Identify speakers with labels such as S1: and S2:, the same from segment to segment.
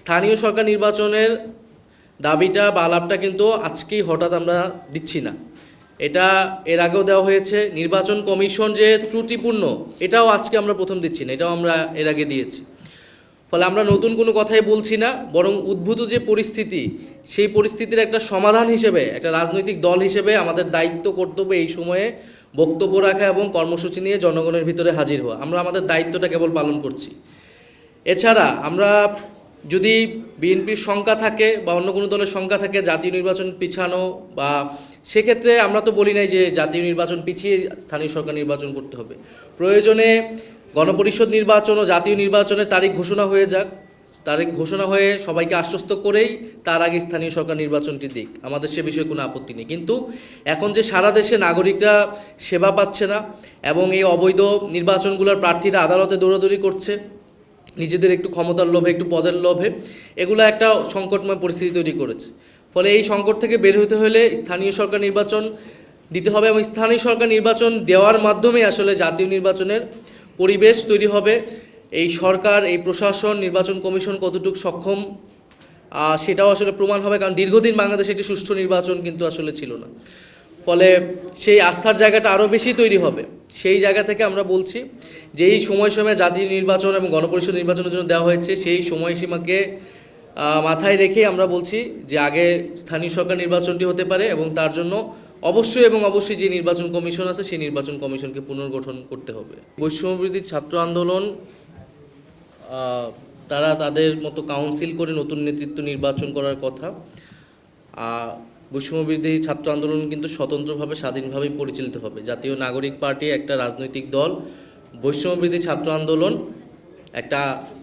S1: স্থানীয় সরকার নির্বাচনের দাবিটা বা আলাপটা কিন্তু আজকেই হঠাৎ আমরা দিচ্ছি না। এটা এর আগেও দেওয়া হয়েছে। নির্বাচন কমিশন যে ত্রুটিপূর্ণ এটাও আজকে আমরা প্রথম দিচ্ছি না, এটাও আমরা এর আগে দিয়েছি। ফলে আমরা নতুন কোনো কথাই বলছি না, বরং উদ্ভূত যে পরিস্থিতি সেই পরিস্থিতির একটা সমাধান হিসেবে একটা রাজনৈতিক দল হিসেবে আমাদের দায়িত্ব কর্তব্য এই সময়ে বক্তব্য রাখা এবং কর্মসূচি নিয়ে জনগণের ভিতরে হাজির হওয়া। আমরা আমাদের দায়িত্বটা কেবল পালন করছি। এছাড়া আমরা যদি বিএনপির শঙ্কা থাকে বা অন্য কোনো দলের শঙ্কা থাকে জাতীয় নির্বাচন পিছানো, বা সেক্ষেত্রে আমরা তো বলি নাই যে জাতীয় নির্বাচন পিছিয়ে স্থানীয় সরকার নির্বাচন করতে হবে। প্রয়োজনে গণপরিষদ নির্বাচন ও জাতীয় নির্বাচনের তারিখ ঘোষণা হয়ে যাক, তারিখ ঘোষণা হয়ে সবাইকে আশ্বস্ত করেই তার আগে স্থানীয় সরকার নির্বাচনটি দিক, আমাদের সে বিষয়ে কোনো আপত্তি নেই। কিন্তু এখন যে সারা দেশে নাগরিকরা সেবা পাচ্ছে না এবং এই অবৈধ নির্বাচনগুলোর প্রার্থীরা আদালতে দৌড়াদৌড়ি করছে নিজেদের একটু ক্ষমতার লোভে, একটু পদের লোভে, এগুলো একটা সংকটময় পরিস্থিতি তৈরি করেছে। ফলে এই সংকট থেকে বের হতে হলে স্থানীয় সরকার নির্বাচন দিতে হবে এবং স্থানীয় সরকার নির্বাচন দেওয়ার মাধ্যমে আসলে জাতীয় নির্বাচনের পরিবেশ তৈরি হবে। এই সরকার, এই প্রশাসন, নির্বাচন কমিশন কতটুকু সক্ষম সেটাও আসলে প্রমাণ হবে, কারণ দীর্ঘদিন বাংলাদেশে একটি সুষ্ঠু নির্বাচন কিন্তু আসলে ছিল না। ফলে সেই আস্থার জায়গাটা আরও বেশি তৈরি হবে। সেই জায়গা থেকে আমরা বলছি যে এই সময়সীমা জাতীয় নির্বাচন এবং গণপরিষদ নির্বাচনের জন্য দেওয়া হয়েছে, সেই সময়সীমাকে মাথায় রেখে আমরা বলছি যে আগে স্থানীয় সরকার নির্বাচনটি হতে পারে এবং তার জন্য অবশ্যই যে নির্বাচন কমিশন আছে সেই নির্বাচন কমিশনকে পুনর্গঠন করতে হবে। বৈষম্যবিরোধী ছাত্র আন্দোলন তারা তাদের মতো কাউন্সিল করে নতুন নেতৃত্ব নির্বাচন করার কথা। বৈষম্যবিরোধী ছাত্র আন্দোলন কিন্তু স্বতন্ত্রভাবে স্বাধীনভাবেই পরিচালিত হবে। জাতীয় নাগরিক পার্টি একটা রাজনৈতিক দল, বৈষম্যবিরোধী ছাত্র আন্দোলন একটা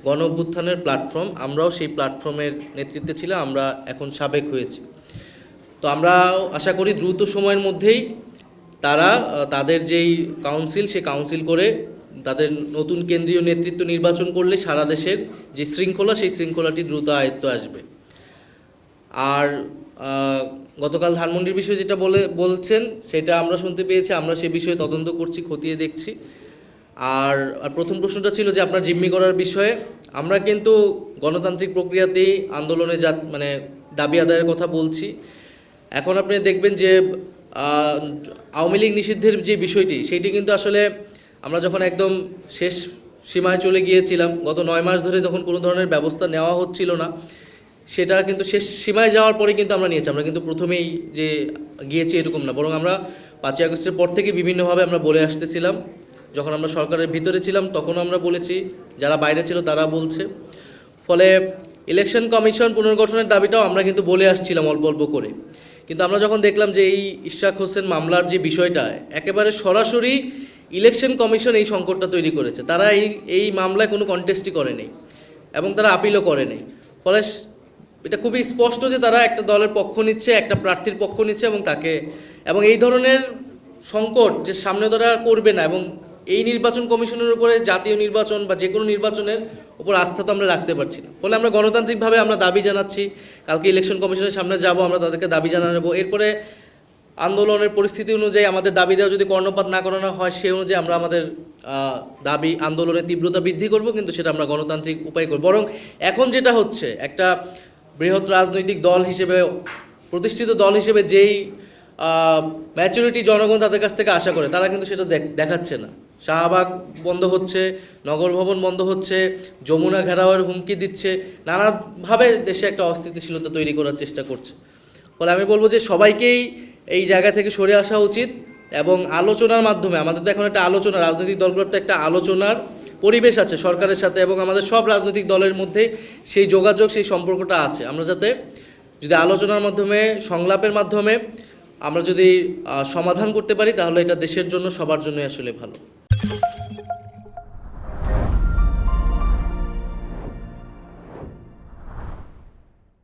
S1: গণ অভ্যুত্থানের প্ল্যাটফর্ম। আমরাও সেই প্ল্যাটফর্মের নেতৃত্বে ছিলাম, আমরা এখন সাবেক হয়েছি। তো আমরা আশা করি দ্রুত সময়ের মধ্যেই তারা তাদের যেই কাউন্সিল, সে কাউন্সিল করে তাদের নতুন কেন্দ্রীয় নেতৃত্ব নির্বাচন করলে সারা দেশের যে শৃঙ্খলা, সেই শৃঙ্খলাটি দ্রুত আয়ত্ত আসবে। আর গতকাল ধানমন্ডির বিষয়ে যেটা বলছেন সেটা আমরা শুনতে পেয়েছি, আমরা সে বিষয়ে তদন্ত করছি, খতিয়ে দেখছি। আর প্রথম প্রশ্নটা ছিল যে আপনার জিম্মি করার বিষয়ে। আমরা কিন্তু গণতান্ত্রিক প্রক্রিয়াতেই আন্দোলনে দাবি আদায়ের কথা বলছি। এখন আপনি দেখবেন যে আওয়ামী লীগ নিষিদ্ধের যে বিষয়টি, সেইটি কিন্তু আসলে আমরা যখন একদম শেষ সীমায় চলে গিয়েছিলাম, গত 9 মাস ধরে যখন কোনো ধরনের ব্যবস্থা নেওয়া হচ্ছিল না, সেটা কিন্তু শেষ সীমায় যাওয়ার পরে কিন্তু আমরা নিয়েছি। আমরা কিন্তু প্রথমেই যে গিয়েছি এরকম না, বরং আমরা 5ই আগস্টের পর থেকে বিভিন্নভাবে আমরা বলে আসতেছিলাম। যখন আমরা সরকারের ভিতরে ছিলাম তখনও আমরা বলেছি, যারা বাইরে ছিল তারা বলছে। ফলে ইলেকশন কমিশন পুনর্গঠনের দাবিটাও আমরা কিন্তু বলে আসছিলাম অল্প অল্প করে। কিন্তু আমরা যখন দেখলাম যে এই ইশরাক হোসেন মামলার যে বিষয়টা, একেবারে সরাসরি ইলেকশন কমিশন এই সংকটটা তৈরি করেছে। তারা এই মামলায় কোনো কন্টেস্টই করেনি এবং তারা আপিলও করেনি। ফলে এটা খুবই স্পষ্ট যে তারা একটা দলের পক্ষ নিচ্ছে, একটা প্রার্থীর পক্ষ নিচ্ছে এবং এই ধরনের সংকট যে সামনে তারা করবে না। এবং এই নির্বাচন কমিশনের উপরে জাতীয় নির্বাচন বা যে কোনো নির্বাচনের উপর আস্থা তো আমরা রাখতে পারছি না। ফলে আমরা গণতান্ত্রিকভাবে আমরা দাবি জানাচ্ছি, কালকে ইলেকশন কমিশনের সামনে যাব, আমরা তাদেরকে দাবি জানাবো। এরপরে আন্দোলনের পরিস্থিতি অনুযায়ী আমাদের দাবি দেওয়া যদি কর্ণপাত না করানো হয়, সেই অনুযায়ী আমরা আমাদের দাবি আন্দোলনের তীব্রতা বৃদ্ধি করব, কিন্তু সেটা আমরা গণতান্ত্রিক উপায় করব। বরং এখন যেটা হচ্ছে, একটা বৃহৎ রাজনৈতিক দল হিসেবে, প্রতিষ্ঠিত দল হিসেবে যেই ম্যাচুরিটি জনগণ তাদের কাছ থেকে আশা করে, তারা কিন্তু সেটা দেখাচ্ছে না। শাহবাগ বন্ধ হচ্ছে, নগর ভবন বন্ধ হচ্ছে, যমুনা ঘেরাওয়ের হুমকি দিচ্ছে, নানাভাবে দেশে একটা অস্থিতিশীলতা তৈরি করার চেষ্টা করছে। ফলে আমি বলবো যে সবাইকেই এই জায়গা থেকে সরে আসা উচিত এবং আলোচনার মাধ্যমে, আমাদের তো এখন একটা আলোচনা, রাজনৈতিক দলগুলোর তো একটা আলোচনার পরিবেশ আছে সরকারের সাথে এবং আমাদের সব রাজনৈতিক দলের মধ্যে সেই যোগাযোগ, সেই সম্পর্কটা আছে। আমরা যদি আলোচনার মাধ্যমে, সংলাপের মাধ্যমে আমরা যদি সমাধান করতে পারি, তাহলে এটা দেশের জন্য, সবার জন্যই আসলে ভালো।